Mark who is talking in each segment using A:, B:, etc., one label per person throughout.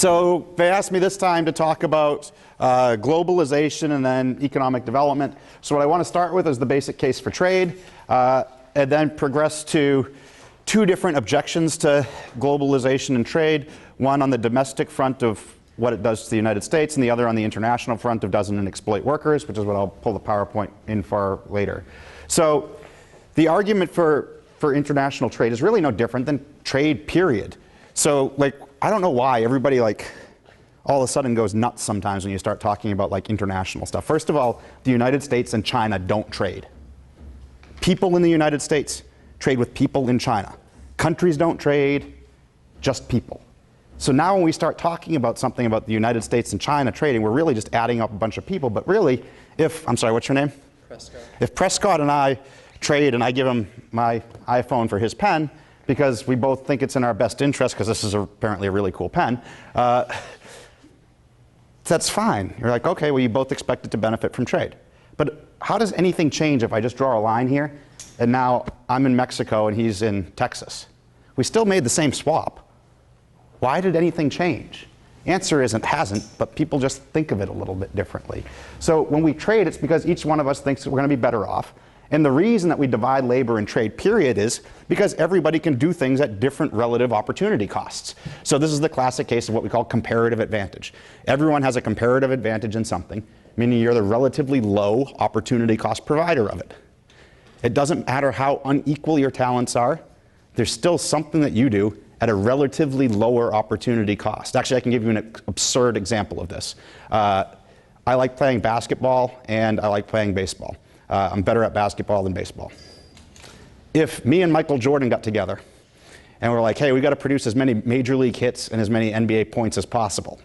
A: So they asked me this time to talk about globalization and then economic development. So what I want to start with is the basic case for trade, and then progress to two different objections to globalization and trade. One on the domestic front of what it does to the United States, and the other on the international front of doesn't it exploit workers, which is what I'll pull the PowerPoint in for later. So the argument for international trade is really no different than trade, period. So like, I don't know why everybody like all of a sudden goes nuts sometimes when you start talking about like international stuff. First of all, the United States and China don't trade. People in the United States trade with people in China. Countries don't trade, just people. So now when we start talking about something about the United States and China trading, we're really just adding up a bunch of people. But really, if, I'm sorry, what's your name?
B: Prescott.
A: If Prescott and I trade and I give him my iPhone for his pen, because we both think it's in our best interest, because this is apparently a really cool pen, that's fine. You're like, okay, well, you both expected to benefit from trade. But how does anything change if I just draw a line here, and now I'm in Mexico and he's in Texas? We still made the same swap. Why did anything change? Answer is it hasn't, but people just think of it a little bit differently. So when we trade, it's because each one of us thinks that we're going to be better off. And the reason that we divide labor and trade, period, is because everybody can do things at different relative opportunity costs. So this is the classic case of what we call comparative advantage. Everyone has a comparative advantage in something, meaning you're the relatively low opportunity cost provider of it. It doesn't matter how unequal your talents are, there's still something that you do at a relatively lower opportunity cost. Actually, I can give you an absurd example of this. I like playing basketball and I like playing baseball. I'm better at basketball than baseball. If me and Michael Jordan got together and we're like, hey, we got to produce as many major league hits and as many NBA points as possible.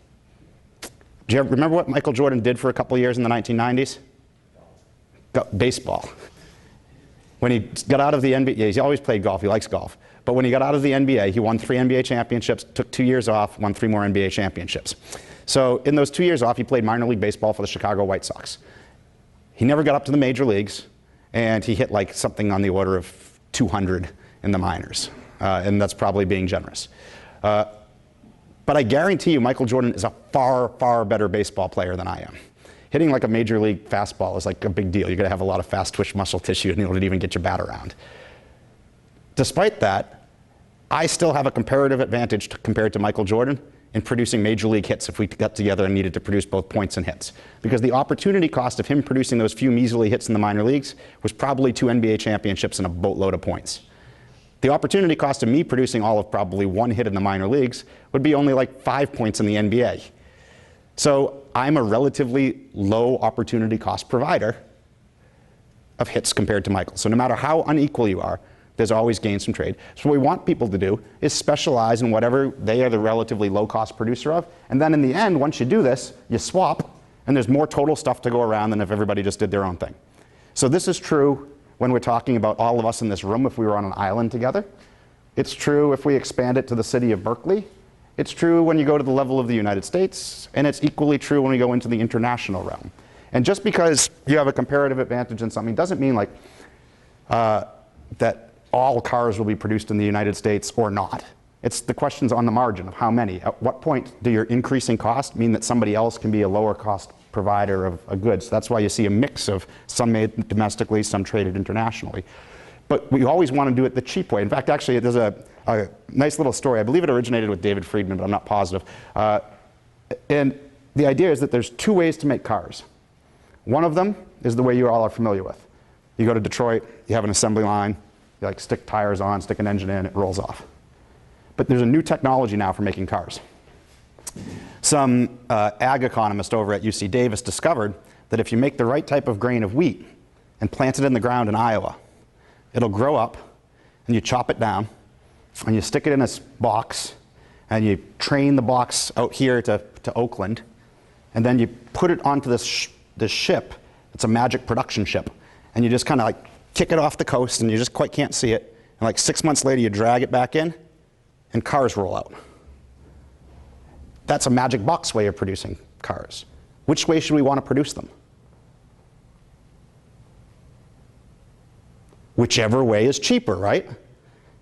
A: Do you remember what Michael Jordan did for a couple years in the 1990s? Baseball. When he got out of the NBA, he's always played golf, he likes golf. But when he got out of the NBA, he won 3 NBA championships, took 2 years off, won 3 more NBA championships. So in those 2 years off, he played minor league baseball for the Chicago White Sox. He never got up to the major leagues, and he hit like something on the order of 200 in the minors. And that's probably being generous. But I guarantee you Michael Jordan is a far, far better baseball player than I am. Hitting like a major league fastball is like a big deal. You're going to have a lot of fast twitch muscle tissue in order to even get your bat around. Despite that, I still have a comparative advantage compared to Michael Jordan in producing major league hits if we got together and needed to produce both points and hits. Because the opportunity cost of him producing those few measly hits in the minor leagues was probably 2 NBA championships and a boatload of points. The opportunity cost of me producing all of probably 1 hit in the minor leagues would be only like 5 points in the NBA. So I'm a relatively low opportunity cost provider of hits compared to Michael. So no matter how unequal you are, there's always gains from trade. So what we want people to do is specialize in whatever they are the relatively low cost producer of. And then in the end, once you do this, you swap, and there's more total stuff to go around than if everybody just did their own thing. So this is true when we're talking about all of us in this room if we were on an island together. It's true if we expand it to the city of Berkeley. It's true when you go to the level of the United States, and it's equally true when we go into the international realm. And just because you have a comparative advantage in something doesn't mean like that all cars will be produced in the United States or not. It's the questions on the margin of how many. At what point do your increasing cost mean that somebody else can be a lower cost provider of a good? So that's why you see a mix of some made domestically, some traded internationally. But we always want to do it the cheap way. In fact, actually, there's a nice little story. I believe it originated with David Friedman, but I'm not positive. And the idea is that there's 2 ways to make cars. One of them is the way you all are familiar with. You go to Detroit, you have an assembly line, you like stick tires on, stick an engine in, it rolls off. But there's a new technology now for making cars. Some ag economist over at UC Davis discovered that if you make the right type of grain of wheat and plant it in the ground in Iowa, it'll grow up, and you chop it down, and you stick it in a box, and you train the box out here to Oakland, and then you put it onto this ship. It's a magic production ship. And you just kind of like kick it off the coast, and you just quite can't see it. And like 6 months later, you drag it back in, and cars roll out. That's a magic box way of producing cars. Which way should we want to produce them? Whichever way is cheaper, right?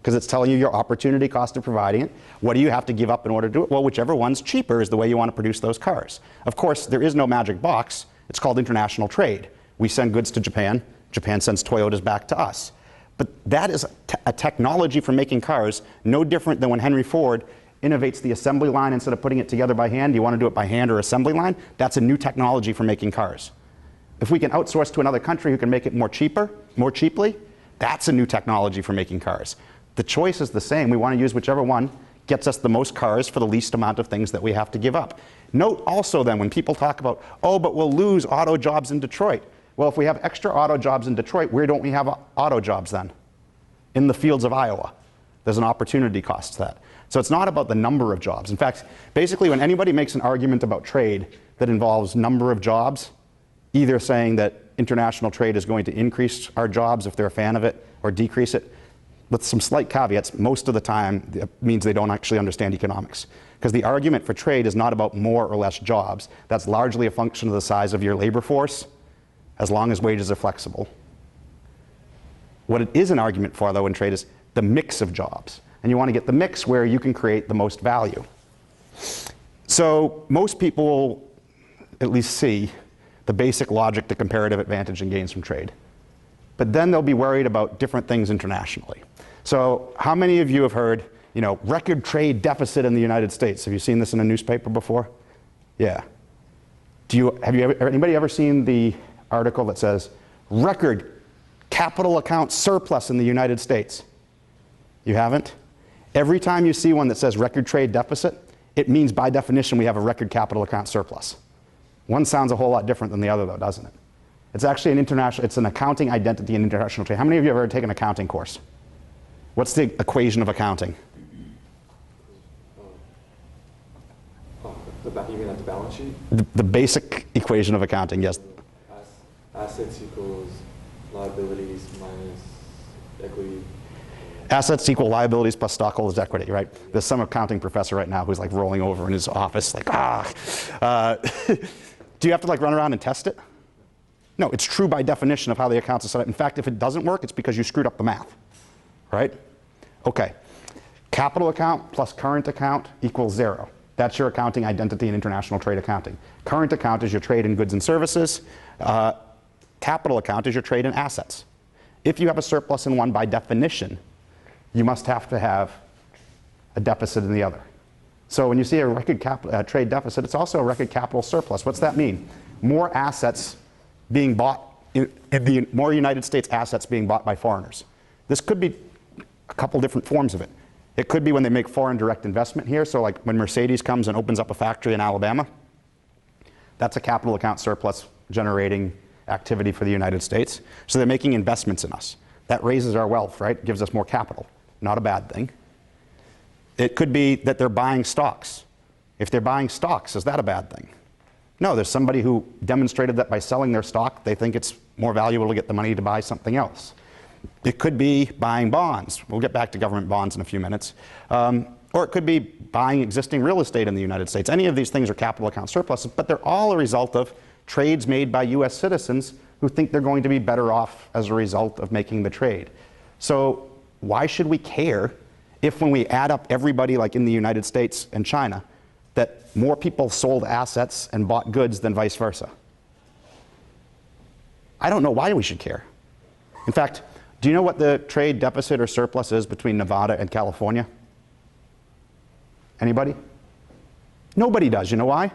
A: because it's telling you your opportunity cost of providing it. What do you have to give up in order to do it? Well, whichever one's cheaper is the way you want to produce those cars. Of course, there is no magic box. It's called international trade. We send goods to Japan. Japan sends Toyotas back to us. But that is a technology for making cars no different than when Henry Ford innovates the assembly line instead of putting it together by hand. You want to do it by hand or assembly line? That's a new technology for making cars. If we can outsource to another country who can make it more cheaply, that's a new technology for making cars. The choice is the same. We want to use whichever one gets us the most cars for the least amount of things that we have to give up. Note also then when people talk about, oh, but we'll lose auto jobs in Detroit. Well, if we have extra auto jobs in Detroit, where don't we have auto jobs then? In the fields of Iowa. There's an opportunity cost to that. So it's not about the number of jobs. In fact, basically when anybody makes an argument about trade that involves number of jobs, either saying that international trade is going to increase our jobs if they're a fan of it, or decrease it, with some slight caveats, most of the time it means they don't actually understand economics. Because the argument for trade is not about more or less jobs. That's largely a function of the size of your labor force, as long as wages are flexible. What it is an argument for, though, in trade is the mix of jobs. And you want to get the mix where you can create the most value. So most people will at least see the basic logic to comparative advantage and gains from trade. But then they'll be worried about different things internationally. So how many of you have heard, record trade deficit in the United States? Have you seen this in a newspaper before? Yeah. Anybody ever seen the article that says record capital account surplus in the United States? You haven't? Every time you see one that says record trade deficit, it means by definition we have a record capital account surplus. One sounds a whole lot different than the other though, doesn't it? It's actually it's an accounting identity in international trade. How many of you have ever taken an accounting course? What's the equation of accounting?
B: You mean like the balance sheet?
A: The basic equation of accounting, yes.
B: Assets equals liabilities minus equity.
A: Assets equal liabilities plus stockholders' equity, right? There's some accounting professor right now who's like rolling over in his office like, do you have to like run around and test it? No, it's true by definition of how the accounts are set up. In fact, if it doesn't work, it's because you screwed up the math, right? Okay, capital account plus current account equals 0. That's your accounting identity in international trade accounting. Current account is your trade in goods and services. Capital account is your trade in assets. If you have a surplus in one, by definition, you must have to have a deficit in the other. So when you see a record trade deficit, it's also a record capital surplus. What's that mean? More assets being bought, more United States assets being bought by foreigners. This could be a couple different forms of it. It could be when they make foreign direct investment here. So like when Mercedes comes and opens up a factory in Alabama, that's a capital account surplus generating activity for the United States. So they're making investments in us. That raises our wealth, right? Gives us more capital. Not a bad thing. It could be that they're buying stocks. If they're buying stocks, is that a bad thing? No, there's somebody who demonstrated that by selling their stock, they think it's more valuable to get the money to buy something else. It could be buying bonds. We'll get back to government bonds in a few minutes. Or it could be buying existing real estate in the United States. Any of these things are capital account surpluses, but they're all a result of trades made by US citizens who think they're going to be better off as a result of making the trade. So why should we care if when we add up everybody like in the United States and China, that more people sold assets and bought goods than vice versa? I don't know why we should care. In fact, do you know what the trade deficit or surplus is between Nevada and California? Anybody? Nobody does. You know why?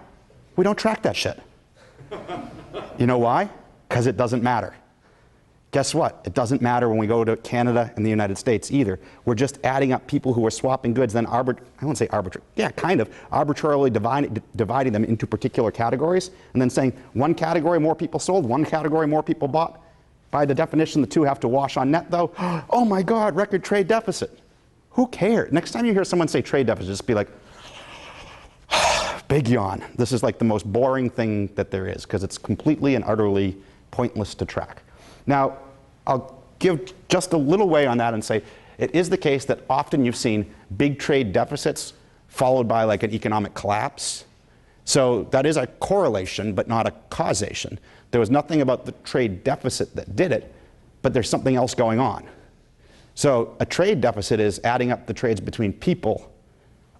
A: We don't track that shit. You know why? Because it doesn't matter. Guess what? It doesn't matter when we go to Canada and the United States either. We're just adding up people who are swapping goods, then I won't say arbitrary, yeah, kind of, arbitrarily dividing them into particular categories, and then saying one category more people sold, one category more people bought. By the definition, the two have to wash on net though. Oh my God, record trade deficit. Who cares? Next time you hear someone say trade deficit, just be like, big yawn. This is like the most boring thing that there is because it's completely and utterly pointless to track. Now, I'll give just a little way on that and say it is the case that often you've seen big trade deficits followed by like an economic collapse. So that is a correlation, but not a causation. There was nothing about the trade deficit that did it, but there's something else going on. So a trade deficit is adding up the trades between people.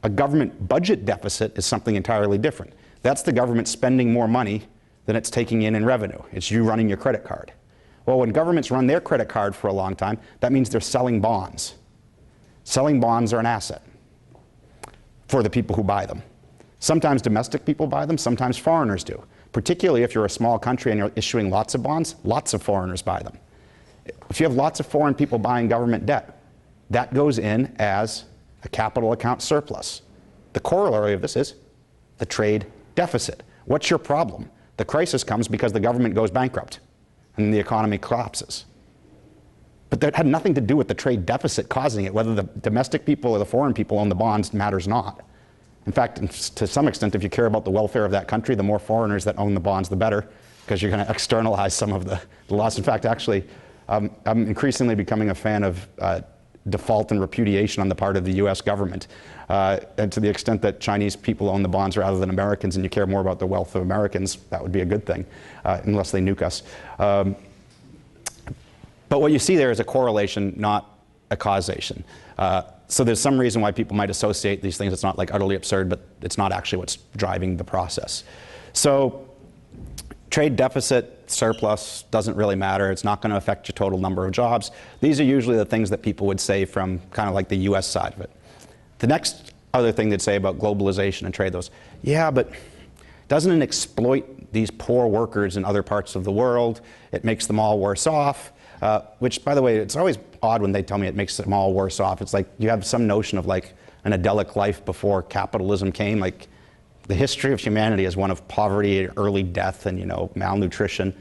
A: A government budget deficit is something entirely different. That's the government spending more money than it's taking in revenue. It's you running your credit card. Well, when governments run their credit card for a long time, that means they're selling bonds. Selling bonds are an asset for the people who buy them. Sometimes domestic people buy them, sometimes foreigners do. Particularly if you're a small country and you're issuing lots of bonds, lots of foreigners buy them. If you have lots of foreign people buying government debt, that goes in as a capital account surplus. The corollary of this is the trade deficit. What's your problem? The crisis comes because the government goes bankrupt and the economy collapses. But that had nothing to do with the trade deficit causing it. Whether the domestic people or the foreign people own the bonds matters not. In fact, to some extent, if you care about the welfare of that country, the more foreigners that own the bonds, the better, because you're going to externalize some of the loss. In fact, actually, I'm increasingly becoming a fan of default and repudiation on the part of the US government. And to the extent that Chinese people own the bonds rather than Americans, and you care more about the wealth of Americans, that would be a good thing, unless they nuke us. But what you see there is a correlation, not a causation. So there's some reason why people might associate these things. It's not like utterly absurd, but it's not actually what's driving the process. So trade deficit, surplus, doesn't really matter. It's not going to affect your total number of jobs. These are usually the things that people would say from kind of like the US side of it. The next other thing they'd say about globalization and trade, yeah, but doesn't it exploit these poor workers in other parts of the world? It makes them all worse off. Which, by the way, it's always odd when they tell me it makes them all worse off. It's like you have some notion of like an idyllic life before capitalism came. Like the history of humanity is one of poverty, early death, and malnutrition.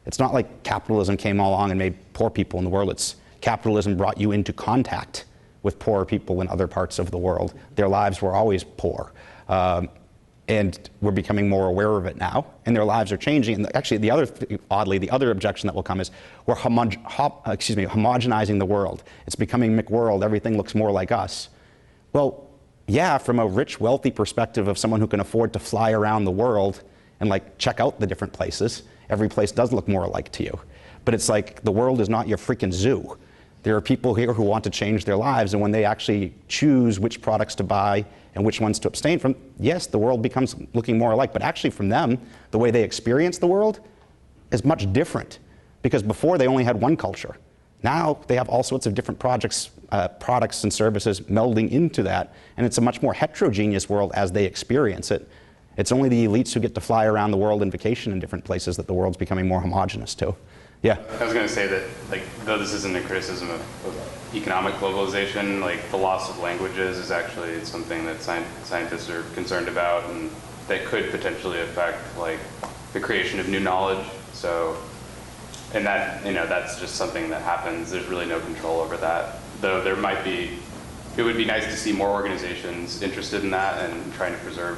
A: It's not like capitalism came along and made poor people in the world. It's capitalism brought you into contact with poor people in other parts of the world. Their lives were always poor. And we're becoming more aware of it now, and their lives are changing. And actually, oddly, the other objection that will come is we're homogenizing the world. It's becoming McWorld. Everything looks more like us. Well, yeah, from a rich, wealthy perspective of someone who can afford to fly around the world and like check out the different places, every place does look more alike to you. But it's like the world is not your freaking zoo. There are people here who want to change their lives, and when they actually choose which products to buy and which ones to abstain from, yes, the world becomes looking more alike. But actually from them, the way they experience the world is much different. Because before they only had one culture. Now they have all sorts of different products and services melding into that, and it's a much more heterogeneous world as they experience it. It's only the elites who get to fly around the world and vacation in different places that the world's becoming more homogenous to. Yeah.
C: I was going to say that, like, though this isn't a criticism of economic globalization, like the loss of languages is actually something that scientists are concerned about, and that could potentially affect like the creation of new knowledge. So, and that that's just something that happens. There's really no control over that. Though there might be, it would be nice to see more organizations interested in that and trying to preserve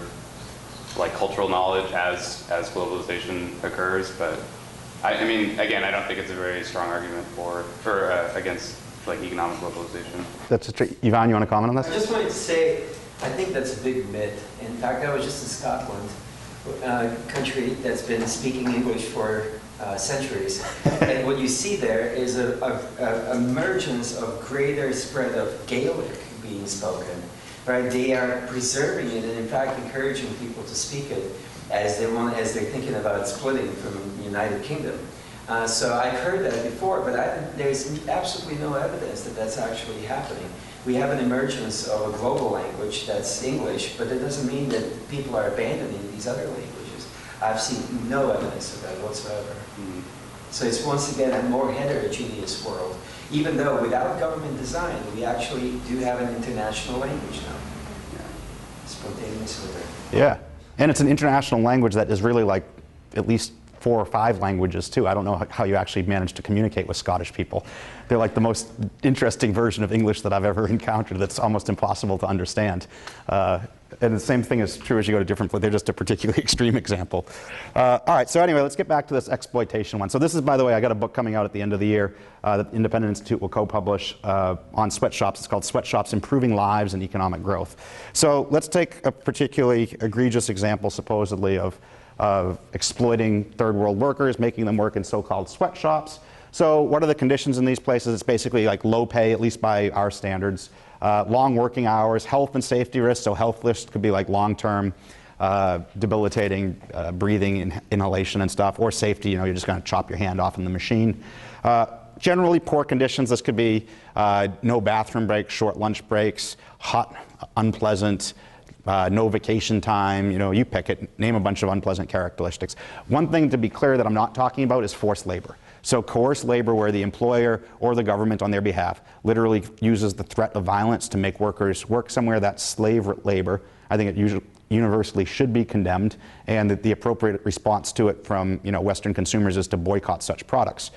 C: like cultural knowledge as globalization occurs, but. I mean, again, I don't think it's a very strong argument against like economic globalization.
A: That's Ivan, you want to comment on this?
D: I just wanted to say, I think that's a big myth. In fact, I was just in Scotland, a country that's been speaking English for centuries. And what you see there is an emergence of greater spread of Gaelic being spoken. Right? They are preserving it and in fact encouraging people to speak it as they're thinking about splitting from the United Kingdom. So I've heard that before, but there's absolutely no evidence that that's actually happening. We have an emergence of a global language that's English, but that doesn't mean that people are abandoning these other languages. I've seen no evidence of that whatsoever. Mm-hmm. So it's once again a more heterogeneous world, even though without government design, we actually do have an international language now. Yeah. Spontaneous with it.
A: Yeah. And it's an international language that is really like at least 4 or 5 languages too. I don't know how you actually manage to communicate with Scottish people. They're like the most interesting version of English that I've ever encountered that's almost impossible to understand. And the same thing is true as you go to different places. They're just a particularly extreme example. All right, so anyway, let's get back to this exploitation one. So this is, by the way, I got a book coming out at the end of the year that the Independent Institute will co-publish on sweatshops. It's called Sweatshops, Improving Lives and Economic Growth. So let's take a particularly egregious example, supposedly, of exploiting third world workers, making them work in so-called sweatshops. So what are the conditions in these places? It's basically like low pay, at least by our standards, long working hours, health and safety risks. So health risks could be like long-term debilitating breathing, inhalation and stuff, or safety, you're just going to chop your hand off in the machine. Generally poor conditions. This could be no bathroom breaks, short lunch breaks, hot, unpleasant, no vacation time, you pick it, name a bunch of unpleasant characteristics. One thing to be clear that I'm not talking about is forced labor. So coerced labor where the employer or the government on their behalf literally uses the threat of violence to make workers work somewhere. That's slave labor. I think it universally should be condemned, and that the appropriate response to it from Western consumers is to boycott such products.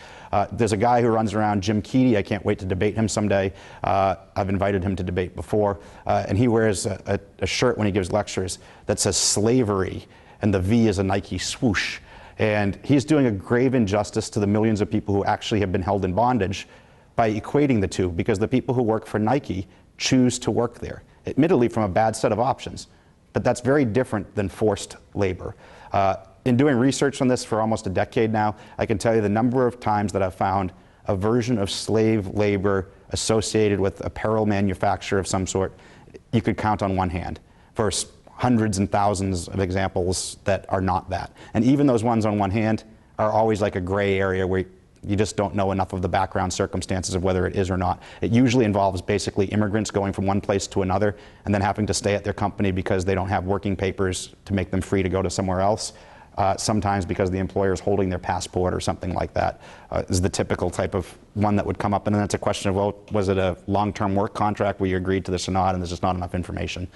A: There's a guy who runs around, Jim Keedy. I can't wait to debate him someday. I've invited him to debate before, and he wears a shirt when he gives lectures that says slavery, and the V is a Nike swoosh. And he's doing a grave injustice to the millions of people who actually have been held in bondage by equating the two, because the people who work for Nike choose to work there, admittedly from a bad set of options. But that's very different than forced labor. In doing research on this for almost a decade now, I can tell you the number of times that I've found a version of slave labor associated with apparel manufacture of some sort, you could count on one hand. For hundreds and thousands of examples that are not that. And even those ones on one hand are always like a gray area where you just don't know enough of the background circumstances of whether it is or not. It usually involves basically immigrants going from one place to another and then having to stay at their company because they don't have working papers to make them free to go to somewhere else. Sometimes because the employer is holding their passport or something like that is the typical type of one that would come up. And then it's a question of, well, was it a long-term work contract where you agreed to this or not, and there's just not enough information.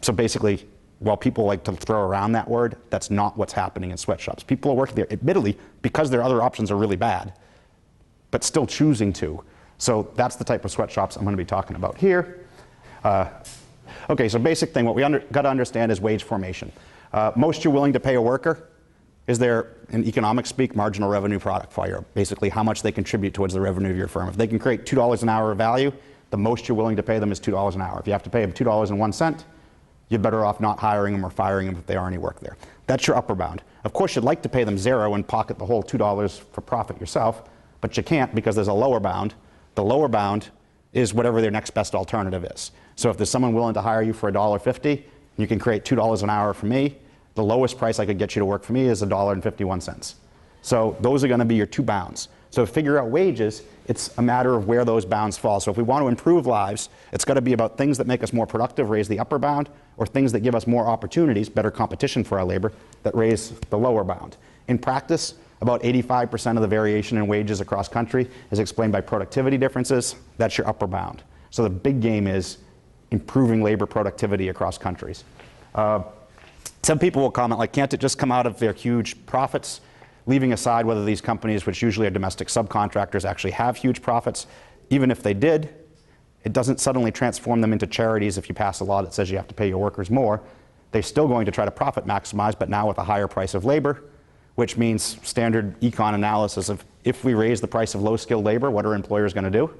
A: So basically, while people like to throw around that word, that's not what's happening in sweatshops. People are working there, admittedly, because their other options are really bad, but still choosing to. So that's the type of sweatshops I'm going to be talking about here. Okay, so basic thing, what we got to understand is wage formation. Most you're willing to pay a worker is their, in economic speak, marginal revenue product fire, basically how much they contribute towards the revenue of your firm. If they can create $2 an hour of value, the most you're willing to pay them is $2 an hour. If you have to pay them $2.01, you're better off not hiring them or firing them if they already work there. That's your upper bound. Of course, you'd like to pay them $0 and pocket the whole $2 for profit yourself, but you can't because there's a lower bound. The lower bound is whatever their next best alternative is. So if there's someone willing to hire you for $1.50, you can create $2 an hour for me. The lowest price I could get you to work for me is $1.51. So those are going to be your two bounds. So to figure out wages, it's a matter of where those bounds fall. So if we want to improve lives, it's got to be about things that make us more productive, raise the upper bound, or things that give us more opportunities, better competition for our labor, that raise the lower bound. In practice, about 85% of the variation in wages across country is explained by productivity differences. That's your upper bound. So the big game is improving labor productivity across countries. Some people will comment, like, can't it just come out of their huge profits? Leaving aside whether these companies, which usually are domestic subcontractors, actually have huge profits. Even if they did, it doesn't suddenly transform them into charities if you pass a law that says you have to pay your workers more. They're still going to try to profit maximize, but now with a higher price of labor, which means standard econ analysis of if we raise the price of low-skilled labor, what are employers going to do?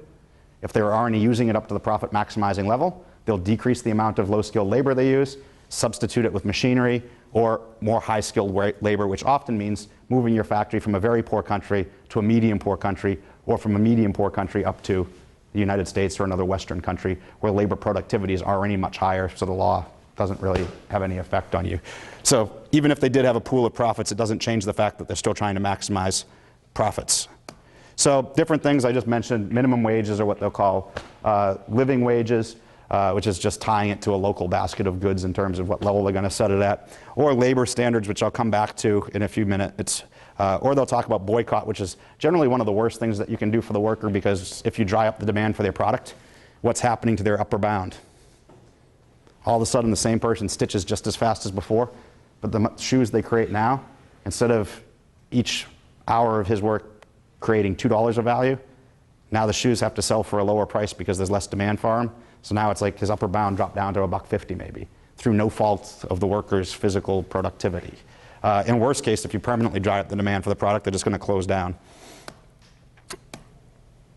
A: If they're already using it up to the profit maximizing level, they'll decrease the amount of low-skilled labor they use, substitute it with machinery or more high-skilled labor, which often means moving your factory from a very poor country to a medium poor country, or from a medium poor country up to the United States or another Western country where labor productivity is already much higher, so the law doesn't really have any effect on you. So even if they did have a pool of profits, it doesn't change the fact that they're still trying to maximize profits. So different things I just mentioned, minimum wages are what they'll call living wages, which is just tying it to a local basket of goods in terms of what level they're going to set it at, or labor standards, which I'll come back to in a few minutes, or they'll talk about boycott, which is generally one of the worst things that you can do for the worker, because if you dry up the demand for their product, what's happening to their upper bound? All of a sudden the same person stitches just as fast as before, but the shoes they create now, instead of each hour of his work creating $2 of value, now the shoes have to sell for a lower price because there's less demand for them. So now it's like his upper bound dropped down to $1.50 maybe, through no fault of the worker's physical productivity. In worst case, if you permanently dry up the demand for the product, they're just going to close down.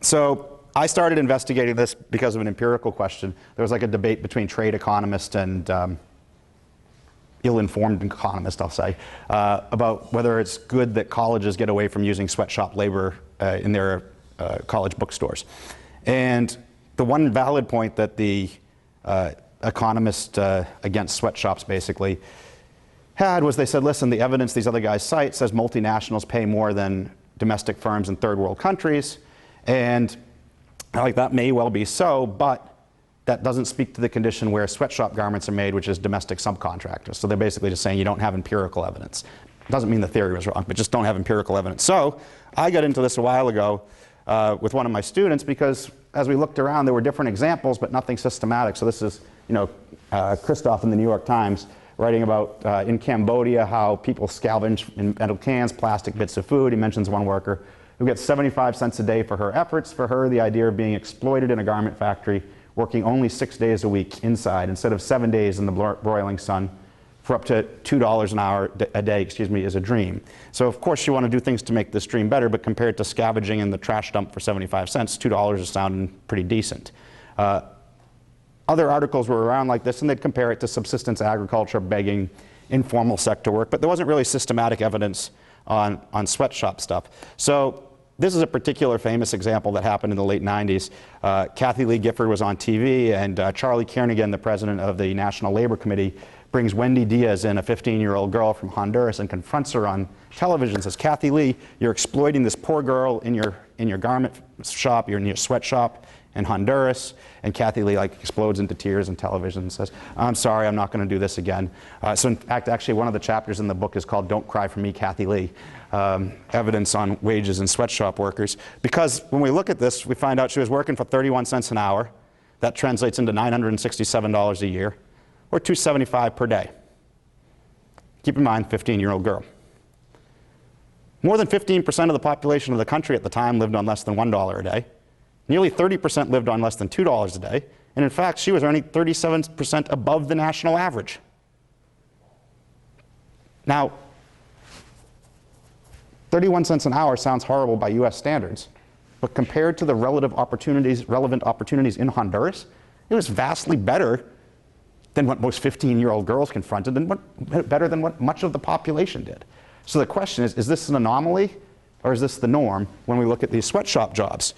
A: So I started investigating this because of an empirical question. There was like a debate between trade economists and ill-informed economists, I'll say, about whether it's good that colleges get away from using sweatshop labor in their college bookstores. And the one valid point that the economist against sweatshops basically had was they said, listen, the evidence these other guys cite says multinationals pay more than domestic firms in third world countries, and like that may well be so, but that doesn't speak to the condition where sweatshop garments are made, which is domestic subcontractors. So they're basically just saying you don't have empirical evidence. Doesn't mean the theory was wrong, but just don't have empirical evidence. So I got into this a while ago with one of my students because as we looked around, there were different examples, but nothing systematic. So this is, Christoph in the New York Times writing about in Cambodia how people scavenge in metal cans, plastic bits of food. He mentions one worker who gets 75 cents a day for her efforts. For her, the idea of being exploited in a garment factory, working only 6 days a week inside instead of 7 days in the broiling sun for up to $2 an hour a day, is a dream. So of course you want to do things to make this dream better, but compared to scavenging in the trash dump for 75 cents, $2 is sounding pretty decent. Other articles were around like this, and they'd compare it to subsistence agriculture, begging, informal sector work, but there wasn't really systematic evidence on sweatshop stuff. So this is a particular famous example that happened in the late 90s. Kathy Lee Gifford was on TV, and Charlie Kiernan, the president of the National Labor Committee, brings Wendy Diaz in, a 15-year-old girl from Honduras, and confronts her on television and says, Kathy Lee, you're exploiting this poor girl in your garment shop, you're in your sweatshop in Honduras. And Kathy Lee explodes into tears on television and says, I'm sorry, I'm not going to do this again. So in fact, actually one of the chapters in the book is called Don't Cry for Me, Kathy Lee, evidence on wages in sweatshop workers. Because when we look at this, we find out she was working for 31 cents an hour. That translates into $967 a year, or $275 per day. Keep in mind, 15-year-old girl. More than 15% of the population of the country at the time lived on less than $1 a day. Nearly 30% lived on less than $2 a day. And in fact, she was earning 37% above the national average. Now, 31 cents an hour sounds horrible by US standards, but compared to the relevant opportunities in Honduras, it was vastly better than what most 15-year-old girls confronted, and better than what much of the population did. So the question is this an anomaly, or is this the norm when we look at these sweatshop jobs?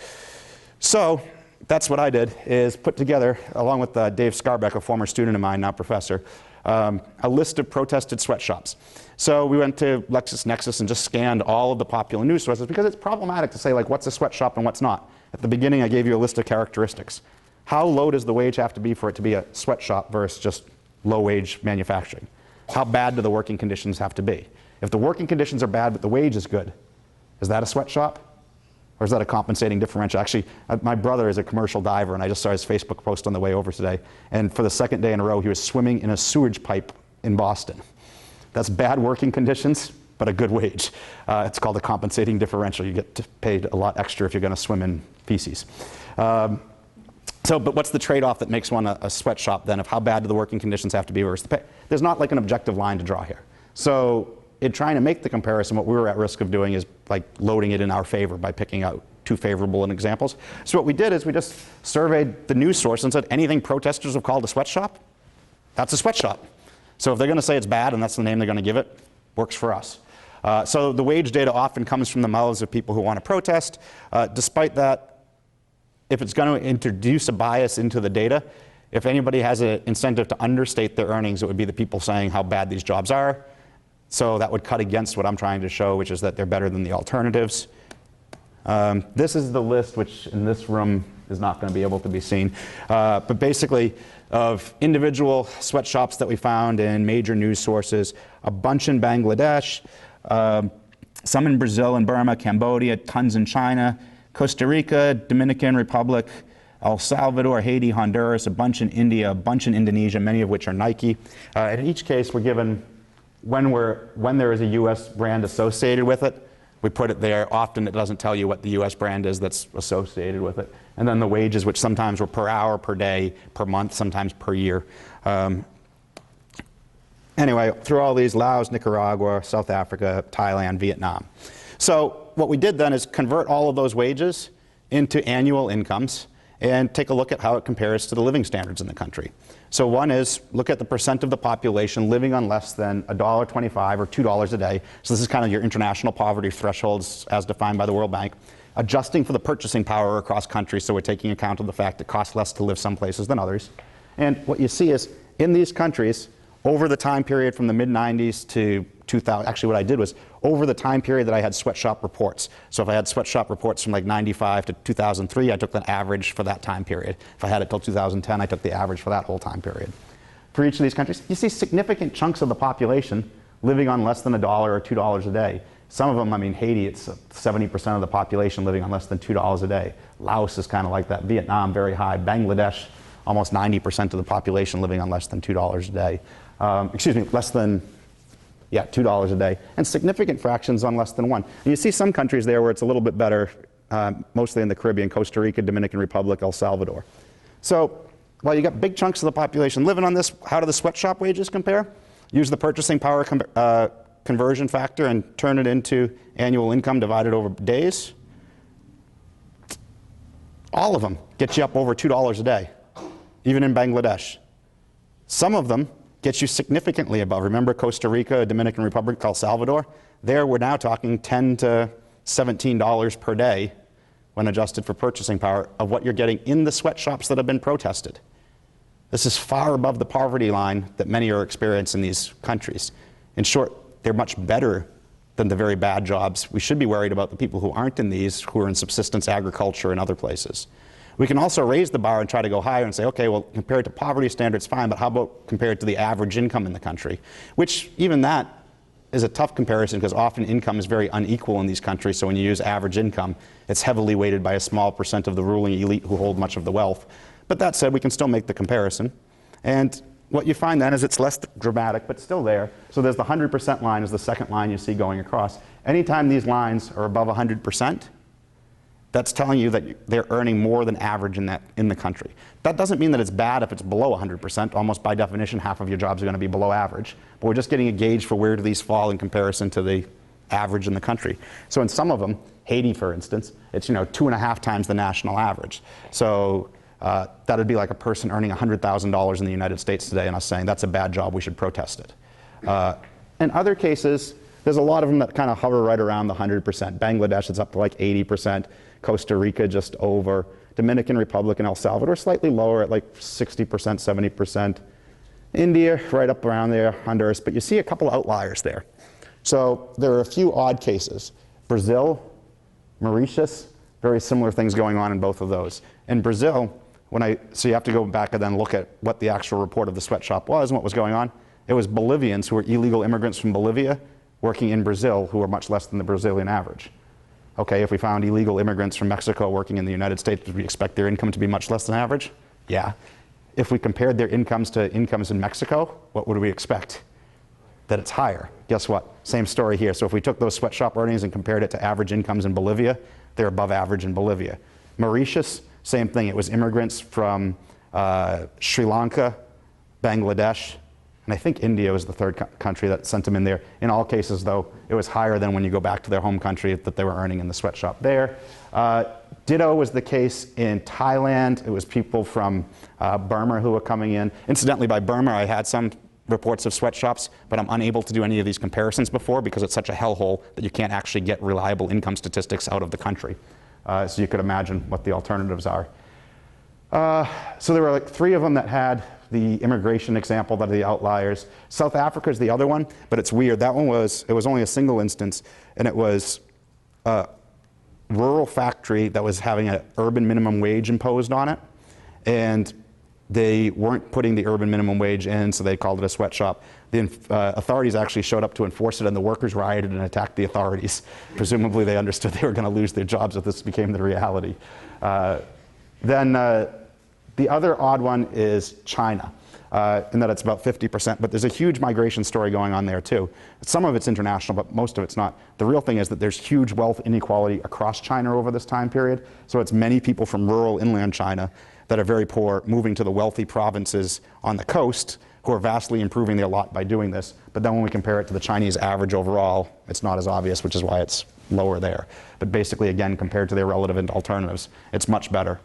A: So that's what I did, is put together, along with Dave Scarbeck, a former student of mine, now professor, a list of protested sweatshops. So we went to LexisNexis and just scanned all of the popular news sources, because it's problematic to say, what's a sweatshop and what's not. At the beginning, I gave you a list of characteristics. How low does the wage have to be for it to be a sweatshop versus just low-wage manufacturing? How bad do the working conditions have to be? If the working conditions are bad but the wage is good, is that a sweatshop? Or is that a compensating differential? Actually, my brother is a commercial diver, and I just saw his Facebook post on the way over today. And for the second day in a row, he was swimming in a sewage pipe in Boston. That's bad working conditions, but a good wage. It's called a compensating differential. You get paid a lot extra if you're going to swim in feces. But what's the trade-off that makes one a sweatshop then, of how bad do the working conditions have to be versus the pay? There's not an objective line to draw here. So in trying to make the comparison, what we were at risk of doing is loading it in our favor by picking out too favorable examples. So what we did is we just surveyed the news source and said anything protesters have called a sweatshop, that's a sweatshop. So if they're going to say it's bad and that's the name they're going to give it, works for us. So the wage data often comes from the mouths of people who want to protest. Despite that, if it's going to introduce a bias into the data, if anybody has an incentive to understate their earnings, it would be the people saying how bad these jobs are. So that would cut against what I'm trying to show, which is that they're better than the alternatives. This is the list, which in this room is not going to be able to be seen. But basically, of individual sweatshops that we found in major news sources, a bunch in Bangladesh, some in Brazil and Burma, Cambodia, tons in China, Costa Rica, Dominican Republic, El Salvador, Haiti, Honduras, a bunch in India, a bunch in Indonesia, many of which are Nike. In each case, we're given when there is a US brand associated with it, we put it there. Often it doesn't tell you what the US brand is that's associated with it. And then the wages, which sometimes were per hour, per day, per month, sometimes per year. Anyway, through all these, Laos, Nicaragua, South Africa, Thailand, Vietnam. So what we did then is convert all of those wages into annual incomes and take a look at how it compares to the living standards in the country. So one is look at the percent of the population living on less than $1.25 or $2 a day. So this is kind of your international poverty thresholds as defined by the World Bank. adjusting for the purchasing power across countries, so we're taking account of the fact it costs less to live some places than others. And what you see is, in these countries, over the time period from the mid-90s to 2000, actually what I did was, over the time period that I had sweatshop reports. So if I had sweatshop reports from like 95 to 2003, I took the average for that time period. If I had it till 2010, I took the average for that whole time period. For each of these countries, you see significant chunks of the population living on less than $1 or $2 a day. Some of them, I mean, Haiti, it's 70% of the population living on less than $2 a day. Laos is kind of like that. Vietnam, very high. Bangladesh, almost 90% of the population living on less than $2 a day. Excuse me, less than, yeah, $2 a day. And significant fractions on less than 1. And you see some countries there where it's a little bit better, mostly in the Caribbean, Costa Rica, Dominican Republic, El Salvador. So while you got big chunks of the population living on this, how do the sweatshop wages compare? Use the purchasing power conversion factor and turn it into annual income divided over days. All of them get you up over $2 a day, even in Bangladesh. Some of them get you significantly above. Remember Costa Rica, Dominican Republic, El Salvador? There we're now talking $10 to $17 per day when adjusted for purchasing power of what you're getting in the sweatshops that have been protested. This is far above the poverty line that many are experiencing in these countries. In short, they're much better than the very bad jobs. We should be worried about the people who aren't in these, who are in subsistence agriculture and other places. We can also raise the bar and try to go higher and say, okay, well, compared to poverty standards, fine, but how about compared to the average income in the country? Which, even that is a tough comparison because often income is very unequal in these countries, so when you use average income, it's heavily weighted by a small percent of the ruling elite who hold much of the wealth. But that said, we can still make the comparison. And what you find then is it's less dramatic, but still there. So there's the 100% line is the second line you see going across. Anytime these lines are above 100%, that's telling you that they're earning more than average in the country. That doesn't mean that it's bad if it's below 100%. Almost by definition, half of your jobs are going to be below average. But we're just getting a gauge for where do these fall in comparison to the average in the country. So in some of them, Haiti, for instance, it's 2.5 times the national average. So that would be like a person earning $100,000 in the United States today and us saying that's a bad job, we should protest it. In other cases, there's a lot of them that kind of hover right around the 100%. Bangladesh, it's up to like 80%. Costa Rica, just over. Dominican Republic and El Salvador, slightly lower at like 60%, 70%. India, right up around there, Honduras, but you see a couple outliers there. So there are a few odd cases. Brazil, Mauritius, very similar things going on in both of those. In Brazil, so you have to go back and then look at what the actual report of the sweatshop was and what was going on. It was Bolivians who were illegal immigrants from Bolivia working in Brazil who were much less than the Brazilian average. Okay, if we found illegal immigrants from Mexico working in the United States, would we expect their income to be much less than average? Yeah. If we compared their incomes to incomes in Mexico, what would we expect? That it's higher. Guess what? Same story here. So if we took those sweatshop earnings and compared it to average incomes in Bolivia, they're above average in Bolivia. Mauritius, same thing. It was immigrants from Sri Lanka, Bangladesh, and I think India was the third country that sent them in there. In all cases, though, it was higher than when you go back to their home country that they were earning in the sweatshop there. Ditto was the case in Thailand. It was people from Burma who were coming in. Incidentally, by Burma, I had some reports of sweatshops, but I'm unable to do any of these comparisons before because it's such a hellhole that you can't actually get reliable income statistics out of the country. So you could imagine what the alternatives are. So there were like 3 of them that had the immigration example that are the outliers. South Africa is the other one, but it's weird. That one was only a single instance, and it was a rural factory that was having an urban minimum wage imposed on it, and they weren't putting the urban minimum wage in, so they called it a sweatshop. The authorities actually showed up to enforce it, and the workers rioted and attacked the authorities. Presumably they understood they were going to lose their jobs if this became the reality. Then the other odd one is China, in that it's about 50%, but there's a huge migration story going on there too. Some of it's international, but most of it's not. The real thing is that there's huge wealth inequality across China over this time period, so it's many people from rural inland China that are very poor moving to the wealthy provinces on the coast who are vastly improving their lot by doing this. But then when we compare it to the Chinese average overall, it's not as obvious, which is why it's lower there. But basically, again, compared to their relative alternatives, it's much better.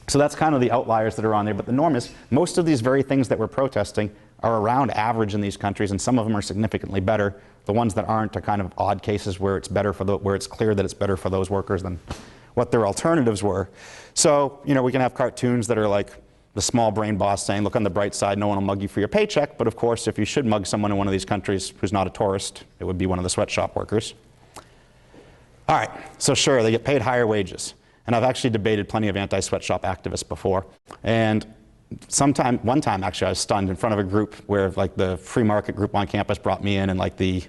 A: So that's kind of the outliers that are on there. But the norm is most of these very things that we're protesting are around average in these countries, and some of them are significantly better. The ones that aren't are kind of odd cases where it's better for where it's clear that it's better for those workers than what their alternatives were. So, you know, we can have cartoons that are like the small brain boss saying, look on the bright side, no one will mug you for your paycheck. But of course, if you should mug someone in one of these countries who's not a tourist, it would be one of the sweatshop workers. All right, so sure, they get paid higher wages. And I've actually debated plenty of anti-sweatshop activists before. And one time actually I was stunned in front of a group where like the free market group on campus brought me in, and like the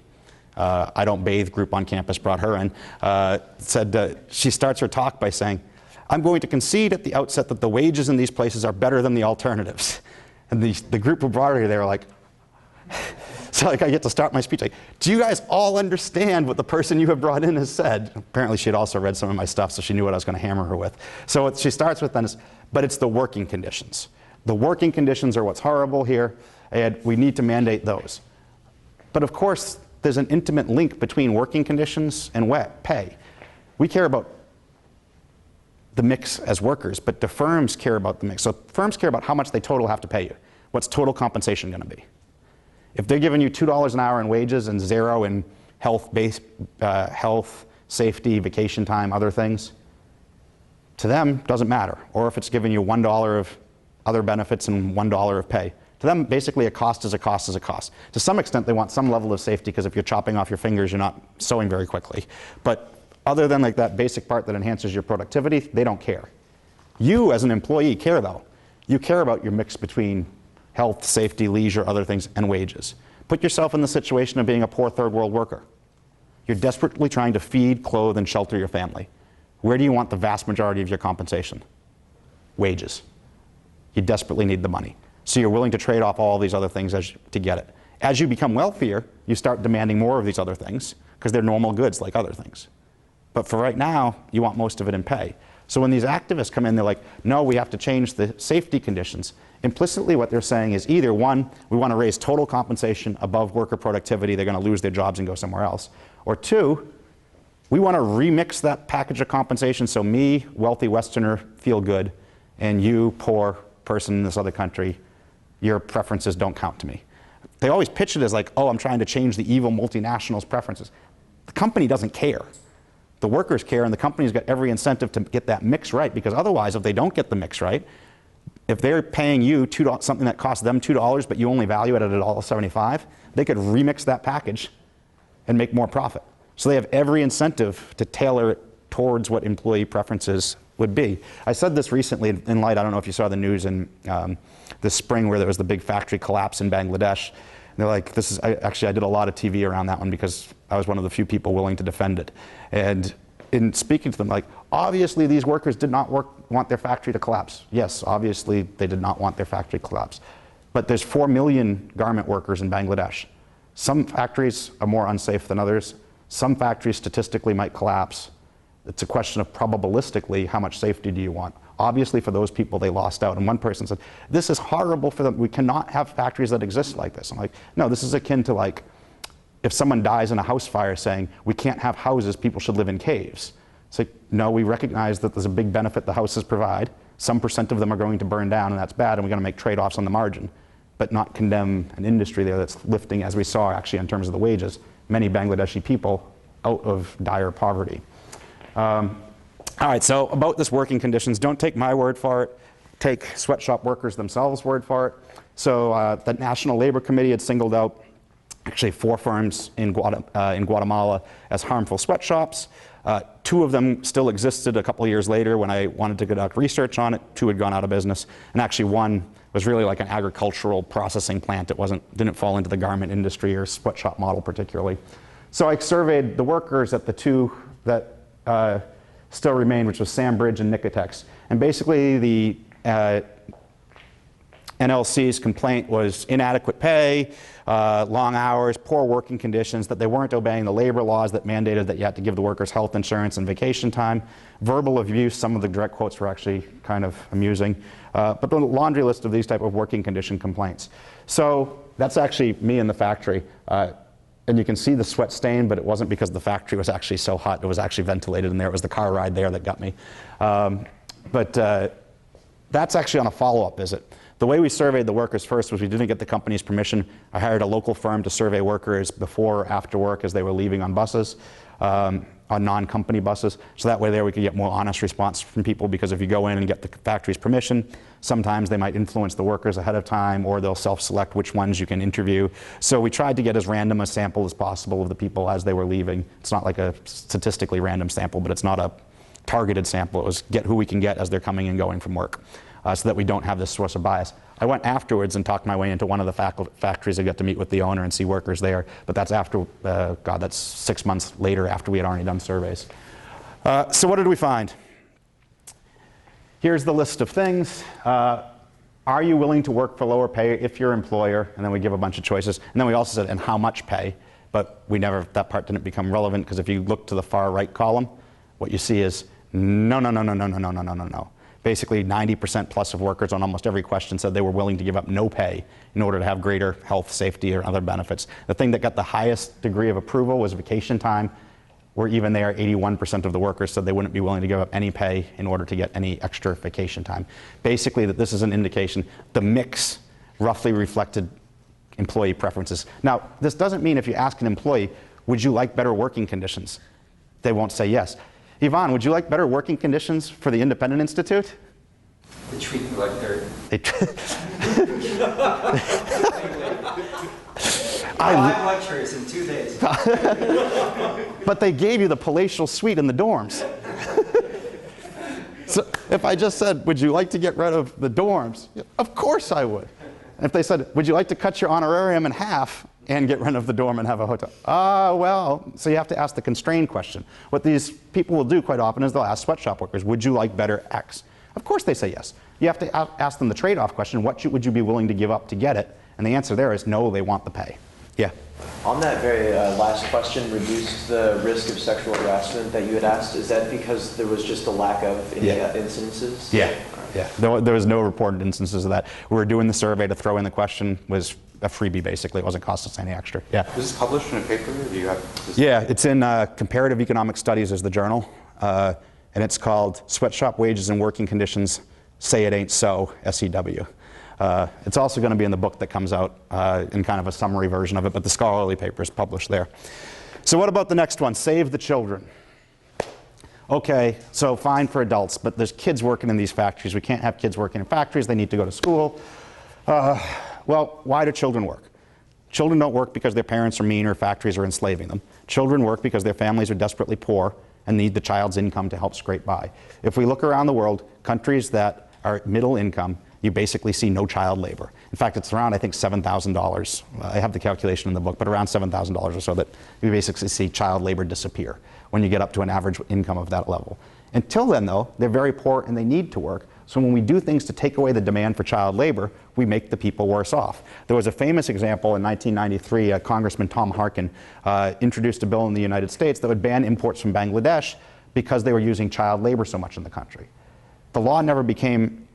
A: I don't bathe group on campus brought her in, she starts her talk by saying, I'm going to concede at the outset that the wages in these places are better than the alternatives. And the group who brought her here, they were like, so like I get to start my speech like, do you guys all understand what the person you have brought in has said? Apparently she had also read some of my stuff, so she knew what I was going to hammer her with. So what she starts with then is, but it's the working conditions. The working conditions are what's horrible here, and we need to mandate those. But of course, there's an intimate link between working conditions and pay. We care about the mix as workers, but the firms care about the mix. So firms care about how much they total have to pay you. What's total compensation going to be? If they're giving you $2 an hour in wages and zero in health, safety, vacation time, other things, to them, doesn't matter. Or if it's giving you $1 of other benefits and $1 of pay. To them, basically, a cost is a cost is a cost. To some extent, they want some level of safety, because if you're chopping off your fingers, you're not sewing very quickly. But other than like that basic part that enhances your productivity, they don't care. You, as an employee, care though. You care about your mix between health, safety, leisure, other things, and wages. Put yourself in the situation of being a poor third world worker. You're desperately trying to feed, clothe, and shelter your family. Where do you want the vast majority of your compensation? Wages. You desperately need the money. So you're willing to trade off all these other things to get it. As you become wealthier, you start demanding more of these other things, because they're normal goods like other things. But for right now, you want most of it in pay. So when these activists come in, they're like, no, we have to change the safety conditions. Implicitly, what they're saying is either one, we want to raise total compensation above worker productivity, they're going to lose their jobs and go somewhere else. Or two, we want to remix that package of compensation so me, wealthy Westerner, feel good, and you, poor person in this other country, your preferences don't count to me. They always pitch it as like, oh, I'm trying to change the evil multinationals' preferences. The company doesn't care. The workers care, and the company's got every incentive to get that mix right, because otherwise, if they don't get the mix right, if they're paying you something that costs them $2, but you only value it at $1.75, they could remix that package and make more profit. So they have every incentive to tailor it towards what employee preferences would be. I said this recently in light, I don't know if you saw the news in this spring where there was the big factory collapse in Bangladesh. And they're like, actually I did a lot of TV around that one because I was one of the few people willing to defend it. And in speaking to them, like, obviously these workers did not want their factory to collapse. Yes, obviously they did not want their factory to collapse. But there's 4 million garment workers in Bangladesh. Some factories are more unsafe than others. Some factories statistically might collapse. It's a question of probabilistically how much safety do you want. Obviously for those people they lost out. And one person said, this is horrible for them. We cannot have factories that exist like this. I'm like, no, this is akin to like, if someone dies in a house fire saying, we can't have houses, people should live in caves. It's like, no, we recognize that there's a big benefit the houses provide. Some % of them are going to burn down, and that's bad, and we're going to make trade-offs on the margin, but not condemn an industry there that's lifting, as we saw actually in terms of the wages, many Bangladeshi people out of dire poverty. All right, so about this working conditions, don't take my word for it. Take sweatshop workers themselves' word for it. So the National Labor Committee had singled out actually 4 firms in Guatemala as harmful sweatshops. 2 of them still existed a couple of years later when I wanted to conduct research on it. 2 had gone out of business. And actually one was really like an agricultural processing plant. It didn't fall into the garment industry or sweatshop model particularly. So I surveyed the workers at the 2 that still remained, which was Sambridge and Nicotex. And basically the NLC's complaint was inadequate pay, long hours, poor working conditions, that they weren't obeying the labor laws that mandated that you had to give the workers health insurance and vacation time, verbal abuse. Some of the direct quotes were actually kind of amusing, but the laundry list of these type of working condition complaints. So that's actually me in the factory. And you can see the sweat stain, but it wasn't because the factory was actually so hot. It was actually ventilated in there. It was the car ride there that got me. But that's actually on a follow-up visit. The way we surveyed the workers first was we didn't get the company's permission. I hired a local firm to survey workers before or after work as they were leaving on buses, on non-company buses. So that way there we could get more honest response from people, because if you go in and get the factory's permission, sometimes they might influence the workers ahead of time, or they'll self-select which ones you can interview. So we tried to get as random a sample as possible of the people as they were leaving. It's not like a statistically random sample, but it's not a targeted sample. It was get who we can get as they're coming and going from work, so that we don't have this source of bias. I went afterwards and talked my way into one of the factories. I got to meet with the owner and see workers there, but that's after, God, that's 6 months later after we had already done surveys. So what did we find? Here's the list of things. Are you willing to work for lower pay if you're your employer? And then we give a bunch of choices. And then we also said, and how much pay? But we never, that part didn't become relevant, because if you look to the far right column, what you see is no, no, no, no, no, no, no, no, no, no, no. Basically 90% plus of workers on almost every question said they were willing to give up no pay in order to have greater health, safety, or other benefits. The thing that got the highest degree of approval was vacation time, where even there 81% of the workers said they wouldn't be willing to give up any pay in order to get any extra vacation time. Basically, that this is an indication the mix roughly reflected employee preferences. Now, this doesn't mean if you ask an employee, would you like better working conditions? They won't say yes. Yvonne, would you like better working conditions for the Independent Institute?
D: They treat me like dirt. Five lectures in 2 days.
A: But they gave you the palatial suite in the dorms. So if I just said, would you like to get rid of the dorms? Of course I would. And if they said, would you like to cut your honorarium in half and get rid of the dorm and have a hotel? Well, so you have to ask the constrained question. What these people will do quite often is they'll ask sweatshop workers, would you like better X? Of course they say yes. You have to ask them the trade-off question, what would you be willing to give up to get it? And the answer there is no, they want the pay. Yeah?
E: On that very last question, reduce the risk of sexual harassment that you had asked, is that because there was just a lack of any incidences?
A: Yeah. Yeah. There was no reported instances of that. We were doing the survey to throw in the question, was a freebie basically. It wasn't cost us any extra. Yeah.
C: Was this published in a paper? Or do you have this?
A: Yeah, it's in Comparative Economic Studies is the journal, and it's called Sweatshop Wages and Working Conditions, Say It Ain't So, SEW. It's also going to be in the book that comes out in kind of a summary version of it, but the scholarly paper is published there. So what about the next one? Save the children. Okay, so fine for adults, but there's kids working in these factories. We can't have kids working in factories. They need to go to school. Well, why do children work? Children don't work because their parents are mean or factories are enslaving them. Children work because their families are desperately poor and need the child's income to help scrape by. If we look around the world, countries that are middle income, you basically see no child labor. In fact, it's around, I think, $7,000. I have the calculation in the book, but around $7,000 or so that you basically see child labor disappear when you get up to an average income of that level. Until then, though, they're very poor and they need to work. So when we do things to take away the demand for child labor, we make the people worse off. There was a famous example in 1993, Congressman Tom Harkin introduced a bill in the United States that would ban imports from Bangladesh because they were using child labor so much in the country. The law never came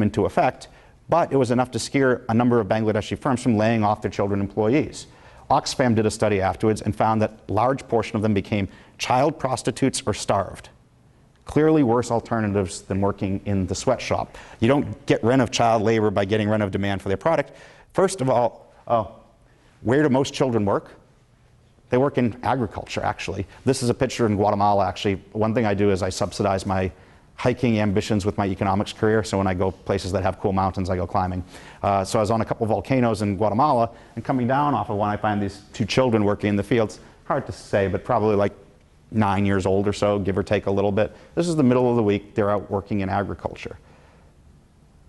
A: into effect, but it was enough to scare a number of Bangladeshi firms from laying off their children employees. Oxfam did a study afterwards and found that a large portion of them became child prostitutes or starved. Clearly worse alternatives than working in the sweatshop. You don't get rid of child labor by getting rid of demand for their product. First of all, where do most children work? They work in agriculture, actually. This is a picture in Guatemala, actually. One thing I do is I subsidize my hiking ambitions with my economics career, so when I go places that have cool mountains, I go climbing. So I was on a couple of volcanoes in Guatemala, and coming down off of one, I find these two children working in the fields. Hard to say, but probably like 9 years old or so, give or take a little bit. This is the middle of the week, they're out working in agriculture.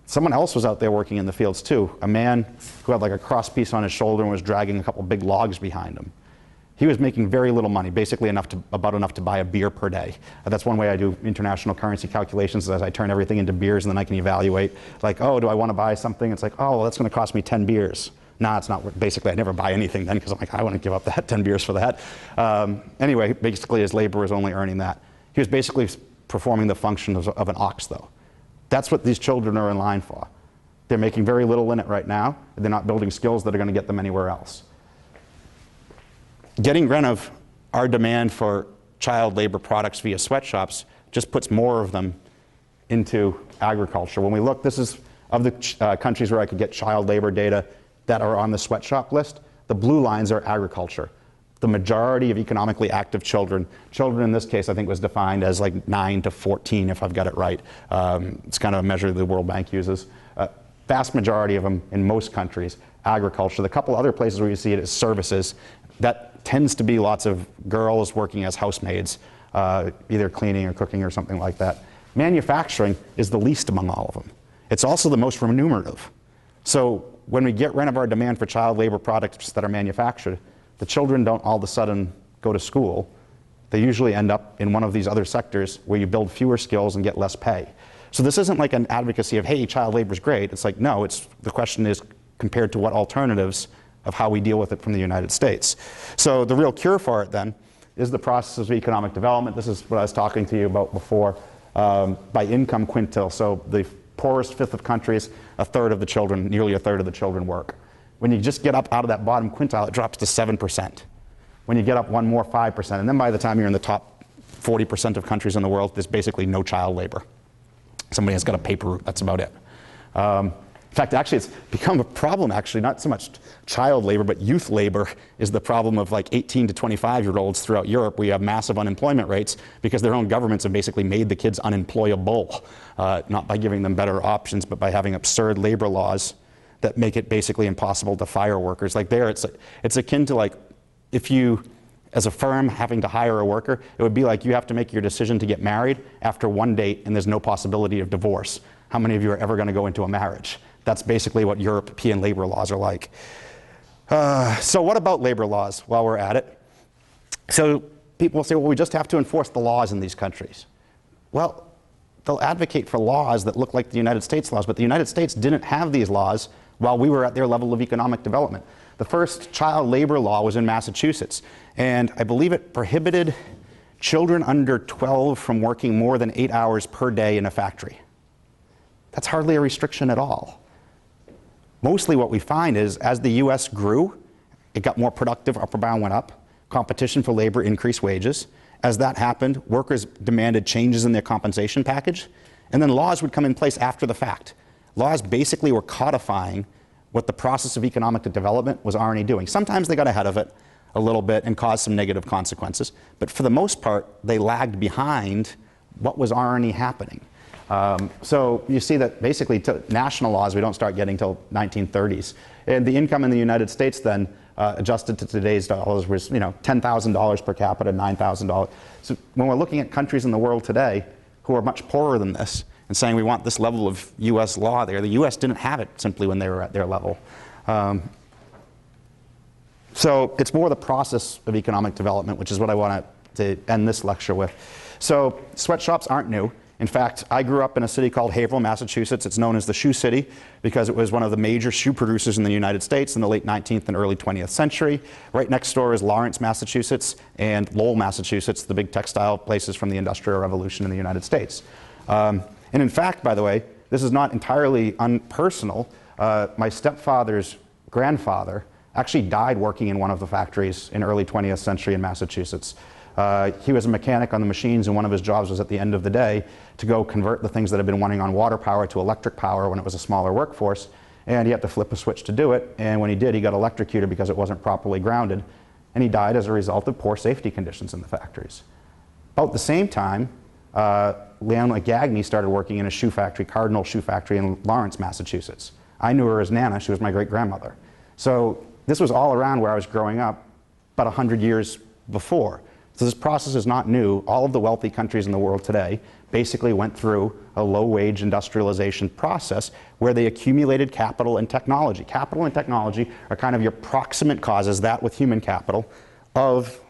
A: Someone else was out there working in the fields too, a man who had like a cross piece on his shoulder and was dragging a couple big logs behind him. He was making very little money, basically about enough to buy a beer per day. That's one way I do international currency calculations, is I turn everything into beers and then I can evaluate, like, oh, do I want to buy something? It's like, oh, well, that's going to cost me 10 beers. Nah, it's not. Basically, I never buy anything then because I'm like, I wouldn't give up that 10 beers for that. Anyway, basically his labor was only earning that. He was basically performing the function of an ox, though. That's what these children are in line for. They're making very little in it right now. They're not building skills that are going to get them anywhere else. Getting rid of our demand for child labor products via sweatshops just puts more of them into agriculture. When we look, this is Of the countries where I could get child labor data that are on the sweatshop list, the blue lines are agriculture. The majority of economically active children in this case I think was defined as like 9 to 14 if I've got it right. It's kind of a measure the World Bank uses. Vast majority of them in most countries, agriculture. The couple other places where you see it is services. That tends to be lots of girls working as housemaids, either cleaning or cooking or something like that. Manufacturing is the least among all of them. It's also the most remunerative. So when we get rid of our demand for child labor products that are manufactured, the children don't all of a sudden go to school. They usually end up in one of these other sectors where you build fewer skills and get less pay. So this isn't like an advocacy of, hey, child labor is great. It's like, no, the question is compared to what alternatives of how we deal with it from the United States. So the real cure for it then is the process of economic development. This is what I was talking to you about before, by income quintile. So the poorest fifth of countries, nearly a third of the children work. When you just get up out of that bottom quintile, it drops to 7%. When you get up one more, 5%. And then by the time you're in the top 40% of countries in the world, there's basically no child labor. Somebody has got a paper route, that's about it. In fact, actually, it's become a problem, actually, not so much child labor, but youth labor is the problem of like 18 to 25-year-olds throughout Europe. We have massive unemployment rates because their own governments have basically made the kids unemployable, not by giving them better options, but by having absurd labor laws that make it basically impossible to fire workers. Like there, it's akin to like if you, as a firm, having to hire a worker, it would be like you have to make your decision to get married after one date and there's no possibility of divorce. How many of you are ever going to go into a marriage? That's basically what European labor laws are like. So what about labor laws while we're at it? So people will say, well, we just have to enforce the laws in these countries. Well, they'll advocate for laws that look like the United States laws, but the United States didn't have these laws while we were at their level of economic development. The first child labor law was in Massachusetts, and I believe it prohibited children under 12 from working more than 8 hours per day in a factory. That's hardly a restriction at all. Mostly what we find is as the US grew, it got more productive, upper bound went up, competition for labor increased wages. As that happened, workers demanded changes in their compensation package, and then laws would come in place after the fact. Laws basically were codifying what the process of economic development was already doing. Sometimes they got ahead of it a little bit and caused some negative consequences, but for the most part, they lagged behind what was already happening. So you see that basically national laws we don't start getting till 1930s. And the income in the United States then, adjusted to today's dollars, was $10,000 per capita, $9,000. So when we're looking at countries in the world today who are much poorer than this and saying we want this level of US law there, the US didn't have it simply when they were at their level. So it's more the process of economic development, which is what I want to end this lecture with. So sweatshops aren't new. In fact, I grew up in a city called Haverhill, Massachusetts. It's known as the Shoe City because it was one of the major shoe producers in the United States in the late 19th and early 20th century. Right next door is Lawrence, Massachusetts, and Lowell, Massachusetts, the big textile places from the Industrial Revolution in the United States. And in fact, by the way, this is not entirely unpersonal. My stepfather's grandfather actually died working in one of the factories in early 20th century in Massachusetts. He was a mechanic on the machines, and one of his jobs was at the end of the day to go convert the things that had been running on water power to electric power when it was a smaller workforce. And he had to flip a switch to do it. And when he did, he got electrocuted because it wasn't properly grounded. And he died as a result of poor safety conditions in the factories. About the same time, Leona Gagne started working in a shoe factory, Cardinal Shoe Factory in Lawrence, Massachusetts. I knew her as Nana. She was my great-grandmother. So this was all around where I was growing up about 100 years before. So this process is not new. All of the wealthy countries in the world today basically went through a low-wage industrialization process where they accumulated capital and technology. Capital and technology are kind of your proximate causes, that with human capital, of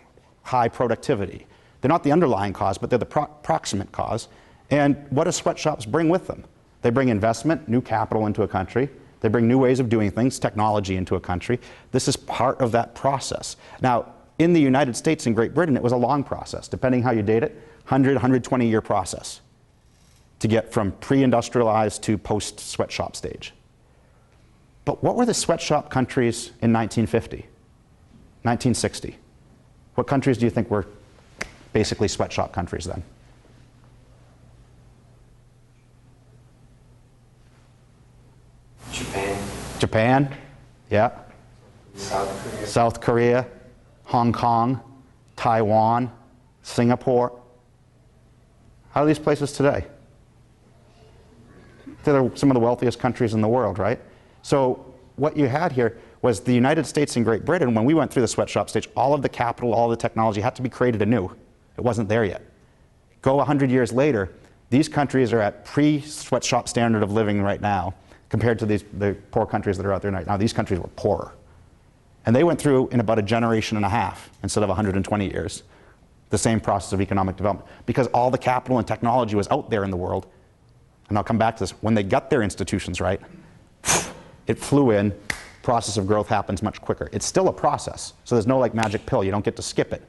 A: high productivity. They're not the underlying cause, but they're the proximate cause. And what do sweatshops bring with them? They bring investment, new capital into a country. They bring new ways of doing things, technology into a country. This is part of that process. Now, in the United States and Great Britain, it was a long process, depending how you date it, 100, 120-year process to get from pre-industrialized to post-sweatshop stage. But what were the sweatshop countries in 1950, 1960? What countries do you think were basically sweatshop countries then? Japan, yeah. South Korea, Hong Kong, Taiwan, Singapore. How are these places today? They're some of the wealthiest countries in the world, right? So what you had here was the United States and Great Britain. When we went through the sweatshop stage, all of the capital, all the technology had to be created anew. It wasn't there yet. Go 100 years later, these countries are at pre-sweatshop standard of living right now compared to the poor countries that are out there right now. These countries were poorer. And they went through, in about a generation and a half, instead of 120 years, the same process of economic development. Because all the capital and technology was out there in the world. And I'll come back to this. When they got their institutions right, it flew in. Process of growth happens much quicker. It's still a process. So there's no like magic pill. You don't get to skip it.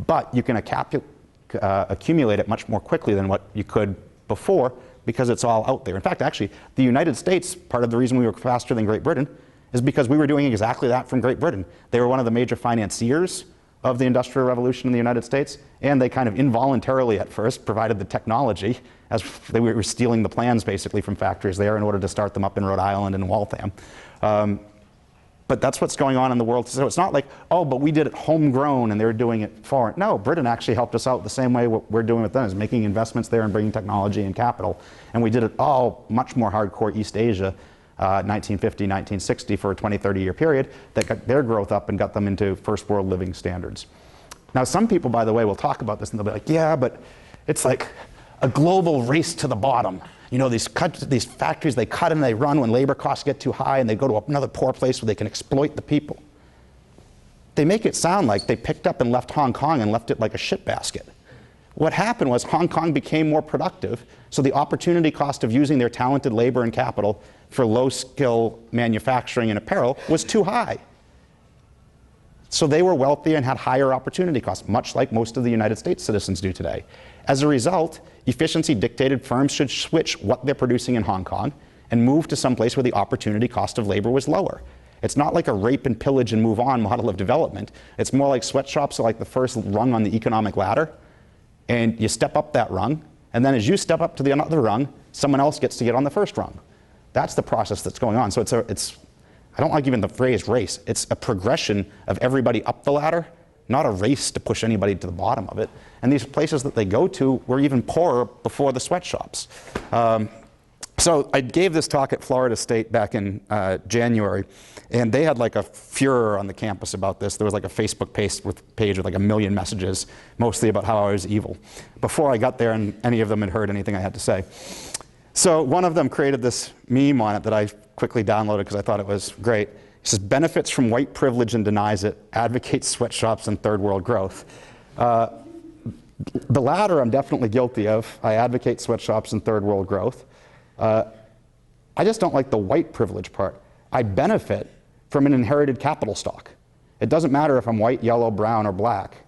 A: But you can accumulate it much more quickly than what you could before because it's all out there. In fact, actually, the United States, part of the reason we were faster than Great Britain is because we were doing exactly that from Great Britain. They were one of the major financiers of the Industrial Revolution in the United States, and they kind of involuntarily at first provided the technology as they were stealing the plans basically from factories there in order to start them up in Rhode Island and Waltham. But that's what's going on in the world. So it's not like, oh, but we did it homegrown and they're doing it foreign. No, Britain actually helped us out the same way what we're doing with them is making investments there and bringing technology and capital. And we did it all much more hardcore East Asia, 1950, 1960 for a 20, 30-year period that got their growth up and got them into first world living standards. Now, some people, by the way, will talk about this and they'll be like, yeah, but it's like a global race to the bottom. You know, these factories, they cut and they run when labor costs get too high and they go to another poor place where they can exploit the people. They make it sound like they picked up and left Hong Kong and left it like a shit basket. What happened was Hong Kong became more productive, so the opportunity cost of using their talented labor and capital for low-skill manufacturing and apparel was too high. So they were wealthy and had higher opportunity costs, much like most of the United States citizens do today. As a result, efficiency dictated firms should switch what they're producing in Hong Kong and move to some place where the opportunity cost of labor was lower. It's not like a rape and pillage and move on model of development. It's more like sweatshops are like the first rung on the economic ladder, and you step up that rung, and then as you step up to the another rung, someone else gets to get on the first rung. That's the process that's going on. So it's I don't like even the phrase race. It's a progression of everybody up the ladder, not a race to push anybody to the bottom of it. And these places that they go to were even poorer before the sweatshops. So I gave this talk at Florida State back in January, and they had like a furor on the campus about this. There was like a Facebook page with like 1 million messages, mostly about how I was evil, before I got there and any of them had heard anything I had to say. So one of them created this meme on it that I quickly downloaded because I thought it was great. He says, benefits from white privilege and denies it, advocates sweatshops and third world growth. The latter I'm definitely guilty of. I advocate sweatshops and third world growth. I just don't like the white privilege part. I benefit from an inherited capital stock. It doesn't matter if I'm white, yellow, brown, or black.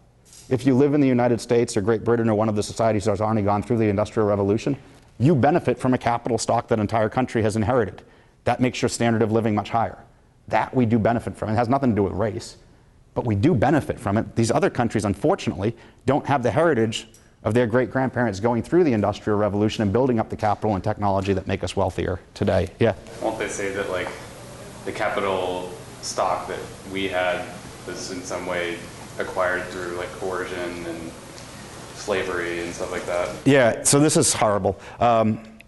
A: If you live in the United States or Great Britain or one of the societies that has already gone through the Industrial Revolution, you benefit from a capital stock that an entire country has inherited. That makes your standard of living much higher. That we do benefit from. It has nothing to do with race, but we do benefit from it. These other countries, unfortunately, don't have the heritage of their great-grandparents going through the Industrial Revolution and building up the capital and technology that make us wealthier today. Yeah?
C: Won't they say that, like, the capital stock that we had was in some way acquired through, like, coercion and slavery and stuff like that?
A: Yeah, so this is horrible.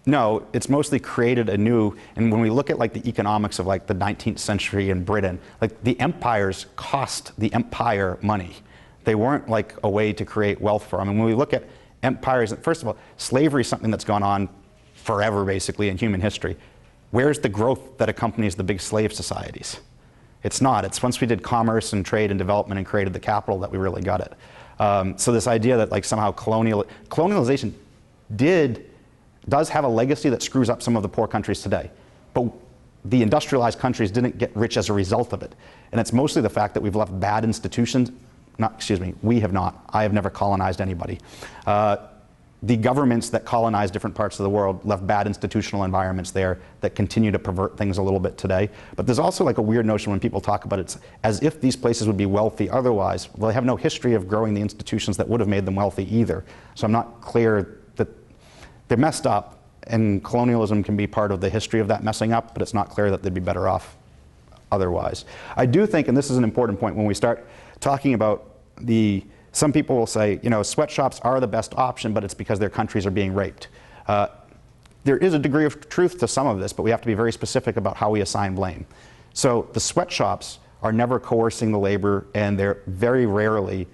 A: No, it's mostly created anew, and when we look at like the economics of like the 19th century in Britain, like the empires cost the empire money. They weren't like a way to create wealth for them. And when we look at empires, first of all, slavery is something that's gone on forever basically in human history. Where's the growth that accompanies the big slave societies? It's not. It's once we did commerce and trade and development and created the capital that we really got it. So this idea that like somehow colonialization does have a legacy that screws up some of the poor countries today. But the industrialized countries didn't get rich as a result of it. And it's mostly the fact that we've left bad institutions, we have not. I have never colonized anybody. The governments that colonized different parts of the world left bad institutional environments there that continue to pervert things a little bit today. But there's also like a weird notion when people talk about it as if these places would be wealthy otherwise. Well, they have no history of growing the institutions that would have made them wealthy either. So I'm not clear that they're messed up, and colonialism can be part of the history of that messing up, but it's not clear that they'd be better off otherwise. I do think, and this is an important point, when we start talking about some people will say, sweatshops are the best option, but it's because their countries are being raped. There is a degree of truth to some of this, but we have to be very specific about how we assign blame. So the sweatshops are never coercing the labor, and they're very rarely.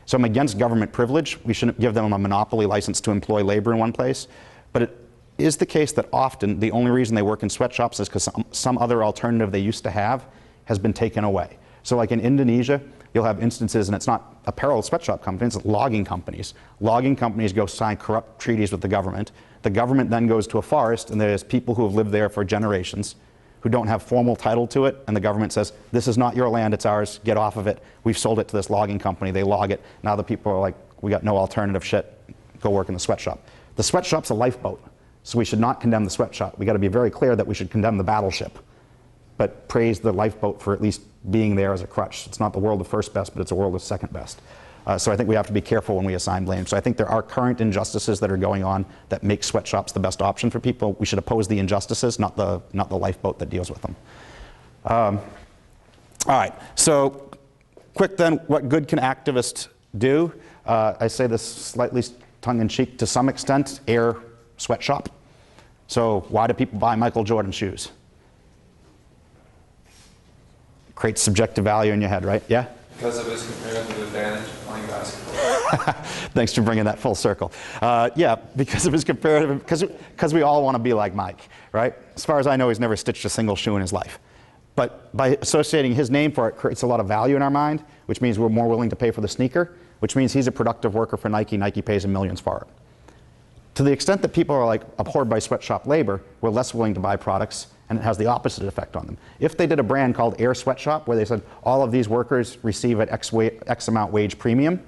A: So I'm against government privilege. We shouldn't give them a monopoly license to employ labor in one place. But it is the case that often the only reason they work in sweatshops is because some other alternative they used to have has been taken away. So like in Indonesia, you'll have instances, and it's not apparel sweatshop companies, it's logging companies. Logging companies go sign corrupt treaties with the government. The government then goes to a forest, and there's people who have lived there for generations who don't have formal title to it, and the government says, this is not your land, it's ours, get off of it. We've sold it to this logging company, they log it. Now the people are like, we got no alternative shit, go work in the sweatshop. The sweatshop's a lifeboat, so we should not condemn the sweatshop. We gotta be very clear that we should condemn the battleship, but praise the lifeboat for at least being there as a crutch. It's not the world of first best, but it's a world of second best. So I think we have to be careful when we assign blame. So I think there are current injustices that are going on that make sweatshops the best option for people. We should oppose the injustices, not the lifeboat that deals with them. All right, so quick then, what good can activists do? I say this slightly tongue-in-cheek to some extent, Air sweatshop. So why do people buy Michael Jordan shoes? Creates subjective value in your head, right? Yeah?
F: Because of his comparative advantage of playing basketball.
A: Thanks for bringing that full circle. Yeah, because of his comparative, because we all want to be like Mike, right? As far as I know, he's never stitched a single shoe in his life. But by associating his name for it creates a lot of value in our mind, which means we're more willing to pay for the sneaker, which means he's a productive worker for Nike. Nike pays him millions for it. To the extent that people are like abhorred by sweatshop labor, we're less willing to buy products, and it has the opposite effect on them. If they did a brand called Air Sweatshop, where they said all of these workers receive an X amount wage premium,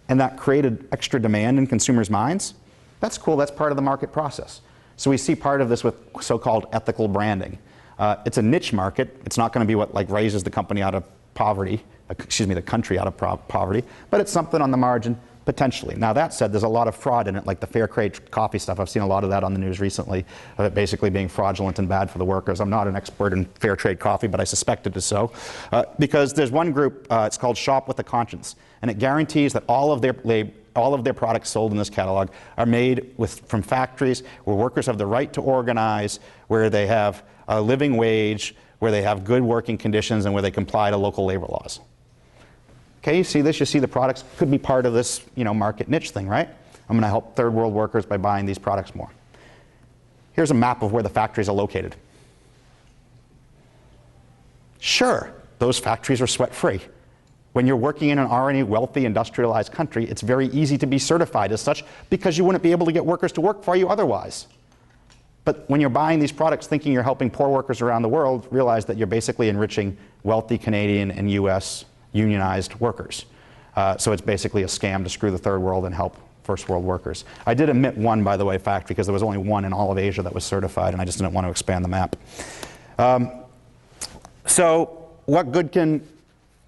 A: and that created extra demand in consumers' minds, that's cool, that's part of the market process. So we see part of this with so-called ethical branding. It's a niche market. It's not going to be what like raises the company out of poverty, the country out of poverty, but it's something on the margin. Potentially. Now that said, there's a lot of fraud in it, like the fair trade coffee stuff. I've seen a lot of that on the news recently, of it basically being fraudulent and bad for the workers. I'm not an expert in fair trade coffee, but I suspect it is so. Because there's one group, it's called Shop with a Conscience, and it guarantees that all of their products sold in this catalog are made from factories where workers have the right to organize, where they have a living wage, where they have good working conditions, and where they comply to local labor laws. Okay, you see this? You see the products could be part of this, market niche thing, right? I'm going to help third world workers by buying these products more. Here's a map of where the factories are located. Sure, those factories are sweat-free. When you're working in an already wealthy, industrialized country, it's very easy to be certified as such because you wouldn't be able to get workers to work for you otherwise. But when you're buying these products thinking you're helping poor workers around the world, realize that you're basically enriching wealthy Canadian and US unionized workers. So it's basically a scam to screw the third world and help first world workers. I did omit one, by the way, fact, because there was only one in all of Asia that was certified, and I just didn't want to expand the map. So what good can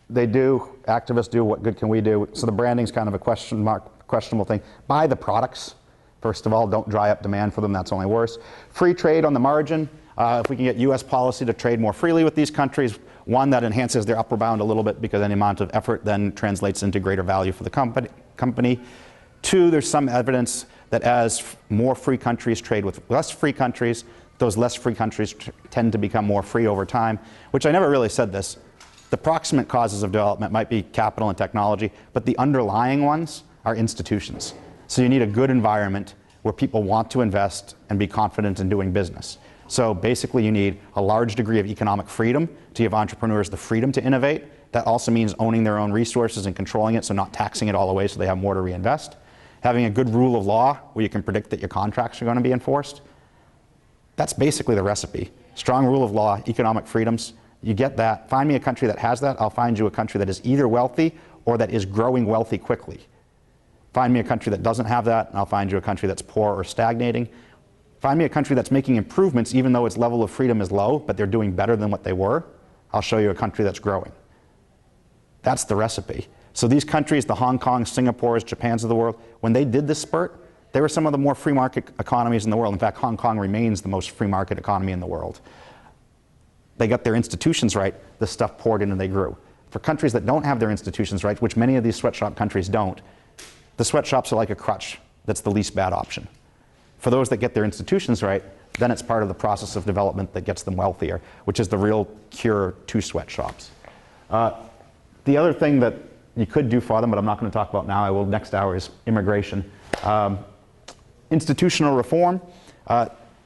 A: they do, activists do, what good can we do? So the branding's kind of a questionable thing. Buy the products. First of all, don't dry up demand for them, that's only worse. Free trade on the margin. If we can get US policy to trade more freely with these countries, one, that enhances their upper bound a little bit because any amount of effort then translates into greater value for the company. Two, there's some evidence that as more free countries trade with less free countries, those less free countries tend to become more free over time, which I never really said this. The proximate causes of development might be capital and technology, but the underlying ones are institutions. So you need a good environment where people want to invest and be confident in doing business. So basically you need a large degree of economic freedom to give entrepreneurs the freedom to innovate. That also means owning their own resources and controlling it, so not taxing it all away so they have more to reinvest. Having a good rule of law where you can predict that your contracts are going to be enforced. That's basically the recipe. Strong rule of law, economic freedoms, you get that. Find me a country that has that, I'll find you a country that is either wealthy or that is growing wealthy quickly. Find me a country that doesn't have that, and I'll find you a country that's poor or stagnating. Find me a country that's making improvements even though its level of freedom is low, but they're doing better than what they were. I'll show you a country that's growing. That's the recipe. So these countries, the Hong Kong, Singapores, Japans of the world, when they did this spurt, they were some of the more free market economies in the world. In fact, Hong Kong remains the most free market economy in the world. they got their institutions right, the stuff poured in and they grew. For countries that don't have their institutions right, which many of these sweatshop countries don't, the sweatshops are like a crutch that's the least bad option. For those that get their institutions right, then it's part of the process of development that gets them wealthier, which is the real cure to sweatshops. The other thing that you could do for them, but I'm not going to talk about now, I will next hour, is immigration. Institutional reform,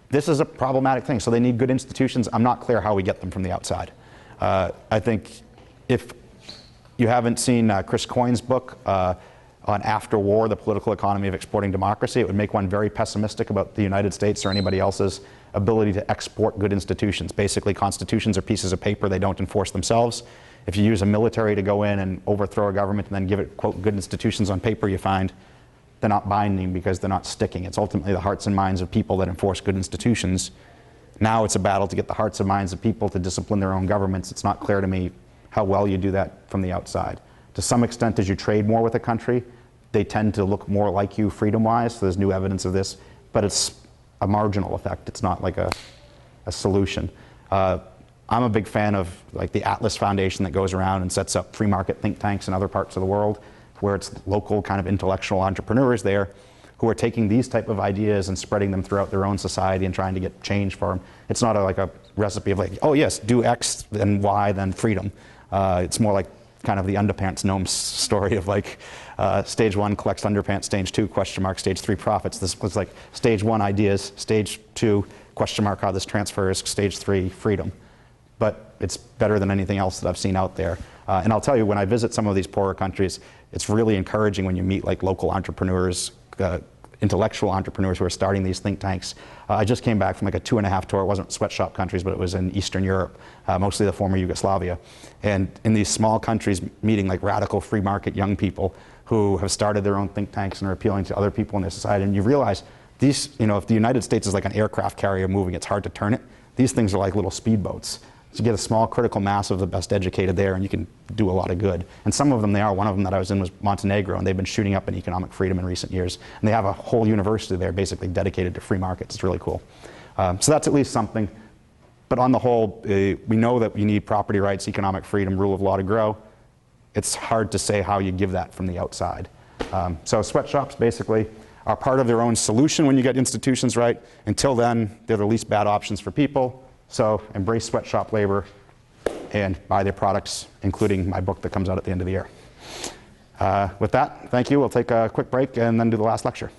A: this is a problematic thing. So they need good institutions. I'm not clear how we get them from the outside. I think if you haven't seen Chris Coyne's book on After War, the Political Economy of Exporting Democracy, it would make one very pessimistic about the United States or anybody else's ability to export good institutions. Basically, constitutions are pieces of paper. They don't enforce themselves. If you use a military to go in and overthrow a government and then give it, quote, good institutions on paper, you find they're not binding because they're not sticking. It's ultimately the hearts and minds of people that enforce good institutions. Now it's a battle to get the hearts and minds of people to discipline their own governments. It's not clear to me how well you do that from the outside. To some extent, as you trade more with a country, they tend to look more like you freedom-wise, so there's new evidence of this, but it's a marginal effect. It's not like a solution. I'm a big fan of like the Atlas Foundation that goes around and sets up free market think tanks in other parts of the world, where it's local kind of intellectual entrepreneurs there who are taking these type of ideas and spreading them throughout their own society and trying to get change for them. It's not like a recipe of like, oh yes, do X, then Y, then freedom. It's more like kind of the underpants gnome story of like stage 1 collects underpants, stage 2 question mark, stage 3 profits. This was like stage 1 ideas, stage 2 question mark how this transfers, stage 3 freedom. But it's better than anything else that I've seen out there. And I'll tell you, when I visit some of these poorer countries, it's really encouraging when you meet like local entrepreneurs, intellectual entrepreneurs who are starting these think tanks. I just came back from like a 2.5 tour. It wasn't sweatshop countries, but it was in Eastern Europe, mostly the former Yugoslavia. And in these small countries, meeting like radical free market young people who have started their own think tanks and are appealing to other people in their society. And you realize these, you know, if the United States is like an aircraft carrier moving, it's hard to turn it. These things are like little speedboats. So you get a small critical mass of the best educated there and you can do a lot of good. And some of them they are. One of them that I was in was Montenegro, and they've been shooting up in economic freedom in recent years. And they have a whole university there basically dedicated to free markets. It's really cool. So that's at least something. But on the whole, we know that you need property rights, economic freedom, rule of law to grow. It's hard to say how you give that from the outside. So sweatshops basically are part of their own solution when you get institutions right. Until then, they're the least bad options for people. So embrace sweatshop labor and buy their products, including my book that comes out at the end of the year. With that, thank you. We'll take a quick break and then do the last lecture.